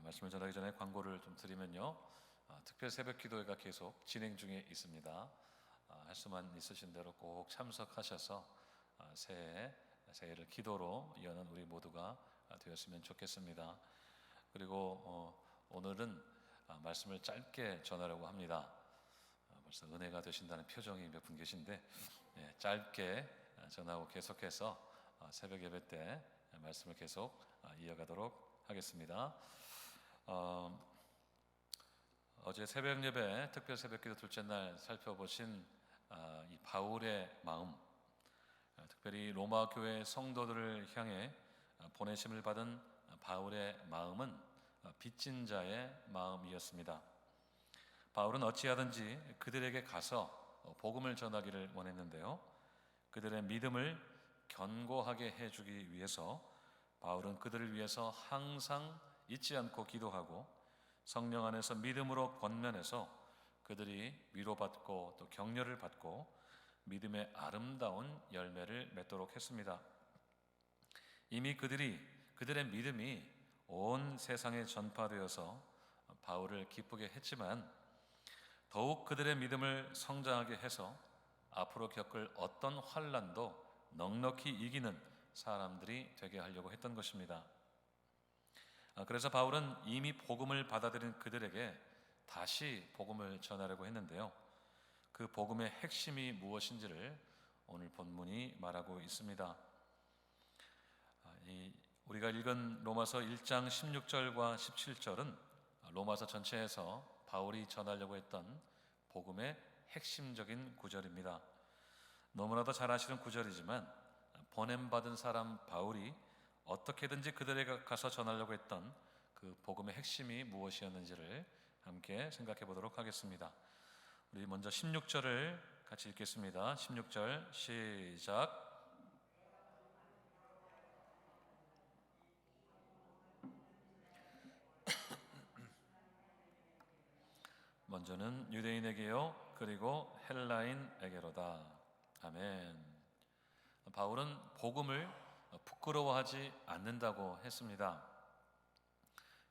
말씀을 전하기 전에 광고를 좀 드리면요, 특별 새벽 기도회가 계속 진행 중에 있습니다. 할 수만 있으신 대로 꼭 참석하셔서 새해를 기도로 여는 우리 모두가 되었으면 좋겠습니다. 그리고 오늘은 말씀을 짧게 전하려고 합니다. 벌써 은혜가 되신다는 표정이 몇 분 계신데, 짧게 전하고 계속해서 새벽 예배 때 말씀을 계속 이어가도록 하겠습니다. 어제 새벽 예배 특별 새벽기도 둘째 날 살펴보신 이 바울의 마음, 특별히 로마 교회 성도들을 향해 보내심을 받은 바울의 마음은 빚진 자의 마음이었습니다. 바울은 어찌하든지 그들에게 가서 복음을 전하기를 원했는데요, 그들의 믿음을 견고하게 해주기 위해서 바울은 그들을 위해서 항상 잊지 않고 기도하고 성령 안에서 믿음으로 권면해서 그들이 위로받고 또 격려를 받고 믿음의 아름다운 열매를 맺도록 했습니다. 이미 그들의 믿음이 온 세상에 전파되어서 바울을 기쁘게 했지만 더욱 그들의 믿음을 성장하게 해서 앞으로 겪을 어떤 환난도 넉넉히 이기는 사람들이 되게 하려고 했던 것입니다. 그래서 바울은 이미 복음을 받아들인 그들에게 다시 복음을 전하려고 했는데요, 그 복음의 핵심이 무엇인지를 오늘 본문이 말하고 있습니다. 우리가 읽은 로마서 1장 16절과 17절은 로마서 전체에서 바울이 전하려고 했던 복음의 핵심적인 구절입니다. 너무나도 잘 아시는 구절이지만 보냄받은 사람 바울이 어떻게든지 그들에게 가서 전하려고 했던 그 복음의 핵심이 무엇이었는지를 함께 생각해 보도록 하겠습니다. 우리 먼저 16절을 같이 읽겠습니다. 16절 시작. 먼저는 유대인에게요, 그리고 헬라인에게로다. 아멘. 바울은 복음을 부끄러워하지 않는다고 했습니다.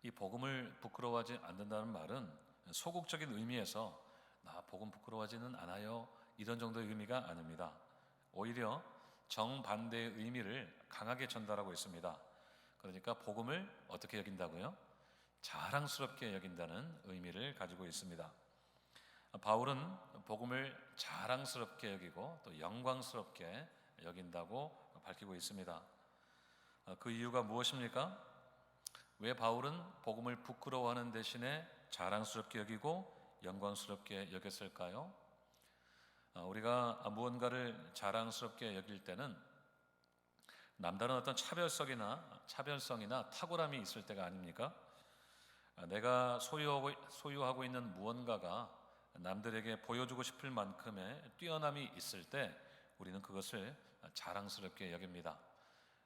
이 복음을 부끄러워하지 않는다는 말은 소극적인 의미에서 나 복음 부끄러워하지는 않아요, 이런 정도의 의미가 아닙니다. 오히려 정반대의 의미를 강하게 전달하고 있습니다. 그러니까 복음을 어떻게 여긴다고요? 자랑스럽게 여긴다는 의미를 가지고 있습니다. 바울은 복음을 자랑스럽게 여기고 또 영광스럽게 여긴다고 밝히고 있습니다. 그 이유가 무엇입니까? 왜 바울은 복음을 부끄러워하는 대신에 자랑스럽게 여기고 영광스럽게 여겼을까요? 우리가 무언가를 자랑스럽게 여길 때는 남다른 어떤 차별성이나 탁월함이 있을 때가 아닙니까? 내가 소유하고 있는 무언가가 남들에게 보여주고 싶을 만큼의 뛰어남이 있을 때 우리는 그것을 자랑스럽게 여깁니다.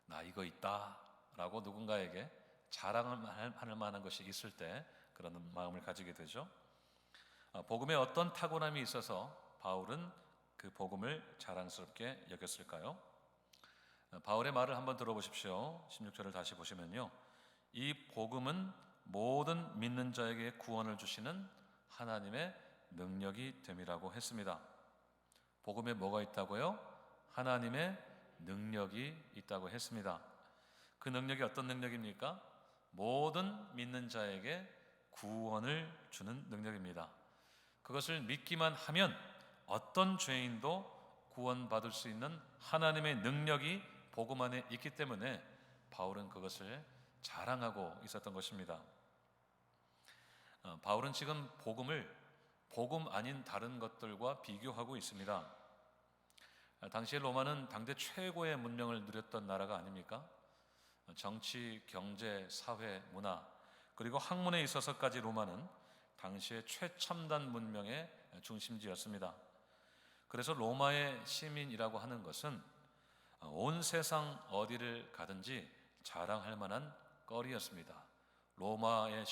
나 이거 있다 라고 누군가에게 자랑을 할 만한 것이 있을 때 그런 마음을 가지게 되죠. 복음에 어떤 탁월함이 있어서 바울은 그 복음을 자랑스럽게 여겼을까요? 바울의 말을 한번 들어보십시오. 16절을 다시 보시면요, 이 복음은 모든 믿는 자에게 구원을 주시는 하나님의 능력이 됨이라고 했습니다. 복음에 뭐가 있다고요? 하나님의 능력이 있다고 했습니다. 그 능력이 어떤 능력입니까? 모든 믿는 자에게 구원을 주는 능력입니다. 그것을 믿기만 하면 어떤 죄인도 구원받을 수 있는 하나님의 능력이 복음 안에 있기 때문에 바울은 그것을 자랑하고 있었던 것입니다. 바울은 지금 복음을 복음 아닌 다른 것들과 비교하고 있습니다. 당시의 로마는 당대 최고의 문명을 누렸던 나라가 아닙니까? 정치, 경제, 사회, 문화, 그리고 학문에 있어서까지 로마는 당시의 최첨단 문명의 중심지였습니다. 그래서 로마의 시민이라고 하는 것은 온 세상 어디를 가든지 자랑할 만한 거리였습니다. 로마의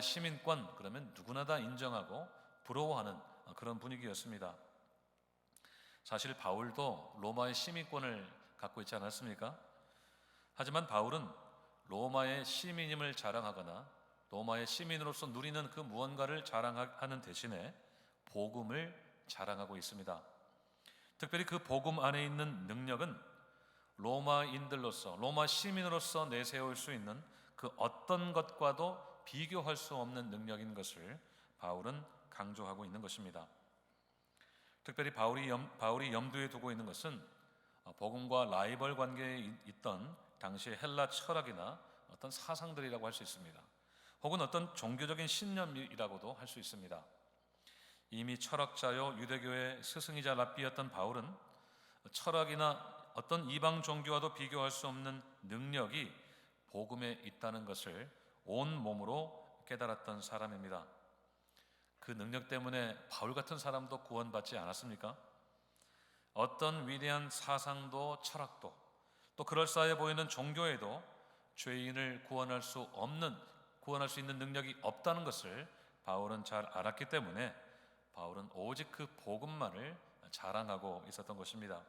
시민권, 그러면 누구나 다 인정하고 부러워하는 그런 분위기였습니다. 사실 바울도 로마의 시민권을 갖고 있지 않았습니까? 하지만 바울은 로마의 시민임을 자랑하거나 로마의 시민으로서 누리는 그 무언가를 자랑하는 대신에 복음을 자랑하고 있습니다. 특별히 그 복음 안에 있는 능력은 로마인들로서, 로마 시민으로서 내세울 수 있는 그 어떤 것과도 비교할 수 없는 능력인 것을 바울은 강조하고 있는 것입니다. 특별히 바울이 염두에 두고 있는 것은 복음과 라이벌 관계에 있던 당시의 헬라 철학이나 어떤 사상들이라고 할 수 있습니다. 혹은 어떤 종교적인 신념이라고도 할 수 있습니다. 이미 철학자요 유대교의 스승이자 랍비였던 바울은 철학이나 어떤 이방 종교와도 비교할 수 없는 능력이 복음에 있다는 것을 온 몸으로 깨달았던 사람입니다. 그 능력 때문에 바울 같은 사람도 구원받지 않았습니까? 어떤 위대한 사상도 철학도 또 그럴싸해 보이는 종교에도 죄인을 구원할 수 있는 능력이 없다는 것을 바울은 잘 알았기 때문에 바울은 오직 그 복음만을 자랑하고 있었던 것입니다.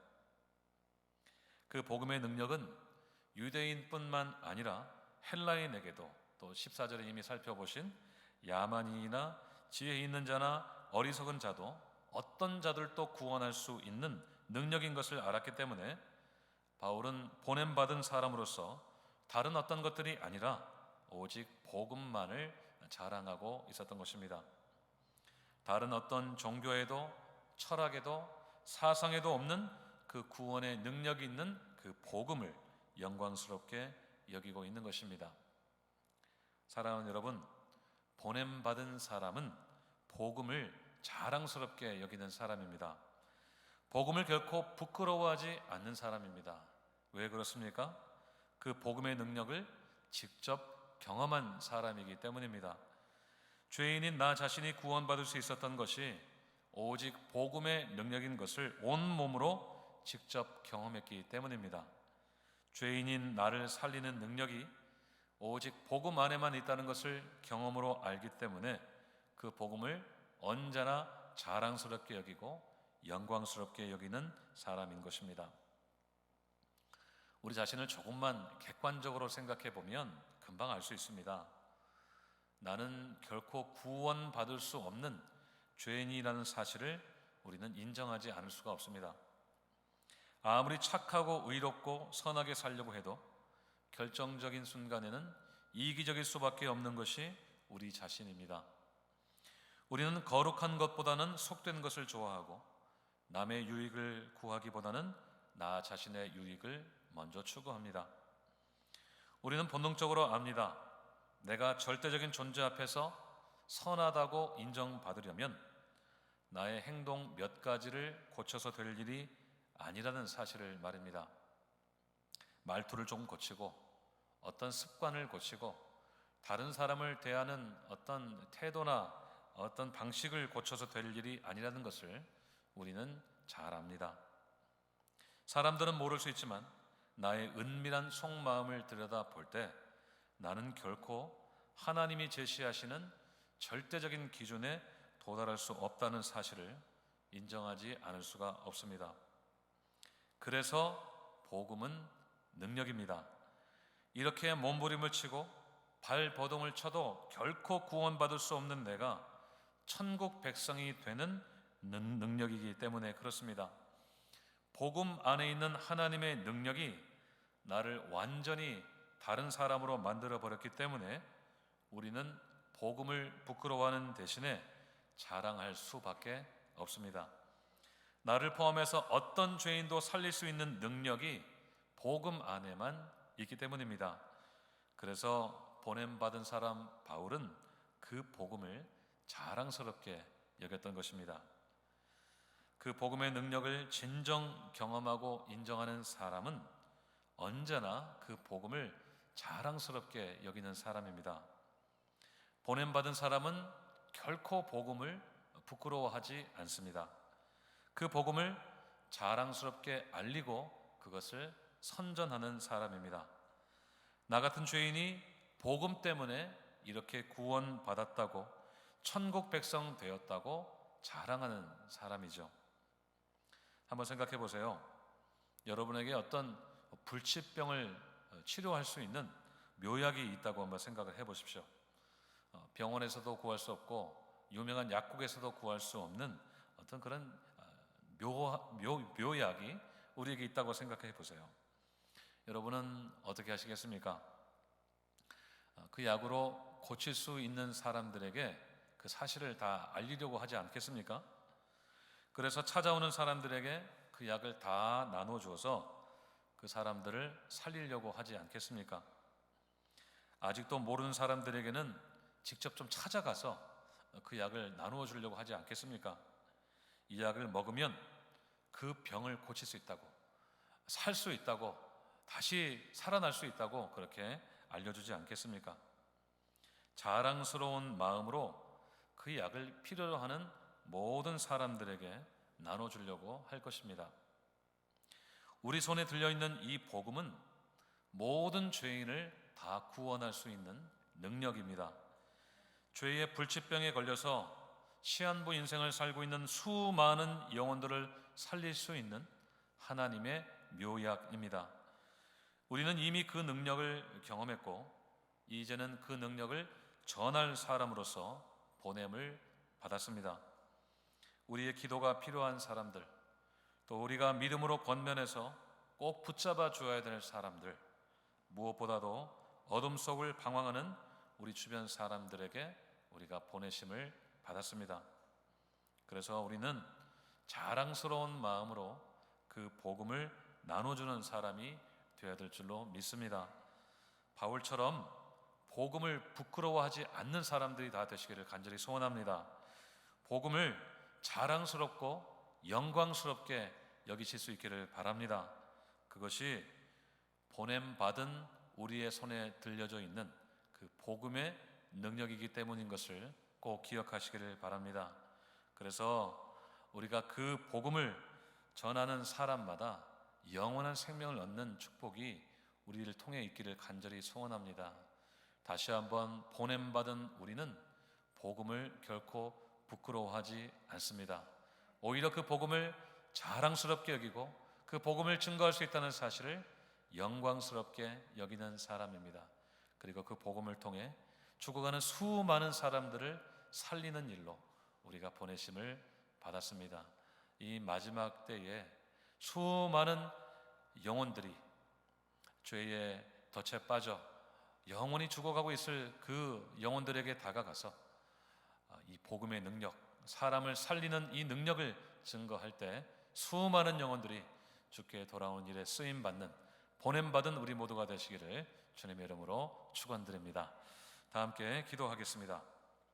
그 복음의 능력은 유대인뿐만 아니라 헬라인에게도, 또 14절에 이미 살펴보신 야만인이나 지혜 있는 자나 어리석은 자도 어떤 자들도 구원할 수 있는 능력인 것을 알았기 때문에 바울은 보냄받은 사람으로서 다른 어떤 것들이 아니라 오직 복음만을 자랑하고 있었던 것입니다. 다른 어떤 종교에도 철학에도 사상에도 없는 그 구원의 능력이 있는 그 복음을 영광스럽게 여기고 있는 것입니다. 사랑하는 여러분, 보냄받은 사람은 복음을 자랑스럽게 여기는 사람입니다. 복음을 결코 부끄러워하지 않는 사람입니다. 왜 그렇습니까? 그 복음의 능력을 직접 경험한 사람이기 때문입니다. 죄인인 나 자신이 구원받을 수 있었던 것이 오직 복음의 능력인 것을 온몸으로 직접 경험했기 때문입니다. 죄인인 나를 살리는 능력이 오직 복음 안에만 있다는 것을 경험으로 알기 때문에 그 복음을 언제나 자랑스럽게 여기고 영광스럽게 여기는 사람인 것입니다. 우리 자신을 조금만 객관적으로 생각해 보면 금방 알 수 있습니다. 나는 결코 구원받을 수 없는 죄인이라는 사실을 우리는 인정하지 않을 수가 없습니다. 아무리 착하고 의롭고 선하게 살려고 해도 결정적인 순간에는 이기적일 수밖에 없는 것이 우리 자신입니다. 우리는 거룩한 것보다는 속된 것을 좋아하고 남의 유익을 구하기보다는 나 자신의 유익을 먼저 추구합니다. 우리는 본능적으로 압니다. 내가 절대적인 존재 앞에서 선하다고 인정받으려면 나의 행동 몇 가지를 고쳐서 될 일이 아니라는 사실을 말입니다. 말투를 좀 고치고 어떤 습관을 고치고 다른 사람을 대하는 어떤 태도나 어떤 방식을 고쳐서 될 일이 아니라는 것을 우리는 잘 압니다. 사람들은 모를 수 있지만 나의 은밀한 속마음을 들여다볼 때 나는 결코 하나님이 제시하시는 절대적인 기준에 도달할 수 없다는 사실을 인정하지 않을 수가 없습니다. 그래서 복음은 능력입니다. 이렇게 몸부림을 치고 발버둥을 쳐도 결코 구원받을 수 없는 내가 천국 백성이 되는 능력이기 때문에 그렇습니다. 복음 안에 있는 하나님의 능력이 나를 완전히 다른 사람으로 만들어 버렸기 때문에 우리는 복음을 부끄러워하는 대신에 자랑할 수밖에 없습니다. 나를 포함해서 어떤 죄인도 살릴 수 있는 능력이 복음 안에만 있기 때문입니다. 그래서 보냄받은 사람 바울은 그 복음을 자랑스럽게 여겼던 것입니다. 그 복음의 능력을 진정 경험하고 인정하는 사람은 언제나 그 복음을 자랑스럽게 여기는 사람입니다. 보냄받은 사람은 결코 복음을 부끄러워하지 않습니다. 그 복음을 자랑스럽게 알리고 그것을 선전하는 사람입니다. 나 같은 죄인이 복음 때문에 이렇게 구원받았다고 천국 백성 되었다고 자랑하는 사람이죠. 한번 생각해 보세요. 여러분에게 어떤 불치병을 치료할 수 있는 묘약이 있다고 한번 생각을 해보십시오. 병원에서도 구할 수 없고 유명한 약국에서도 구할 수 없는 어떤 그런 묘약이 우리에게 있다고 생각해 보세요. 여러분은 어떻게 하시겠습니까? 그 약으로 고칠 수 있는 사람들에게 그 사실을 다 알리려고 하지 않겠습니까? 그래서 찾아오는 사람들에게 그 약을 다 나눠주어서 그 사람들을 살리려고 하지 않겠습니까? 아직도 모르는 사람들에게는 직접 좀 찾아가서 그 약을 나누어 주려고 하지 않겠습니까? 이 약을 먹으면 그 병을 고칠 수 있다고, 살 수 있다고, 다시 살아날 수 있다고 그렇게 알려주지 않겠습니까? 자랑스러운 마음으로 그 약을 필요로 하는 모든 사람들에게 나눠주려고 할 것입니다. 우리 손에 들려있는 이 복음은 모든 죄인을 다 구원할 수 있는 능력입니다. 죄의 불치병에 걸려서 시한부 인생을 살고 있는 수많은 영혼들을 살릴 수 있는 하나님의 묘약입니다. 우리는 이미 그 능력을 경험했고 이제는 그 능력을 전할 사람으로서 보냄을 받았습니다. 우리의 기도가 필요한 사람들, 또 우리가 믿음으로 권면해서 꼭 붙잡아 주어야 될 사람들, 무엇보다도 어둠 속을 방황하는 우리 주변 사람들에게 우리가 보내심을 받았습니다. 그래서 우리는 자랑스러운 마음으로 그 복음을 나눠주는 사람이 되어야 될 줄로 믿습니다. 바울처럼 복음을 부끄러워하지 않는 사람들이 다 되시기를 간절히 소원합니다. 복음을 자랑스럽고 영광스럽게 여기실 수 있기를 바랍니다. 그것이 보냄받은 우리의 손에 들려져 있는 그 복음의 능력이기 때문인 것을 꼭 기억하시기를 바랍니다. 그래서 우리가 그 복음을 전하는 사람마다 영원한 생명을 얻는 축복이 우리를 통해 있기를 간절히 소원합니다. 다시 한번 보냄받은 우리는 복음을 결코 부끄러워하지 않습니다. 오히려 그 복음을 자랑스럽게 여기고 그 복음을 증거할 수 있다는 사실을 영광스럽게 여기는 사람입니다. 그리고 그 복음을 통해 죽어가는 수많은 사람들을 살리는 일로 우리가 보내심을 받았습니다. 이 마지막 때에 수많은 영혼들이 죄의 덫에 빠져 영원히 죽어가고 있을 그 영혼들에게 다가가서 이 복음의 능력, 사람을 살리는 이 능력을 증거할 때 수많은 영혼들이 주께 돌아오는 일에 쓰임받는 보냄받은 우리 모두가 되시기를 주님의 이름으로 축원드립니다. 다 함께 기도하겠습니다.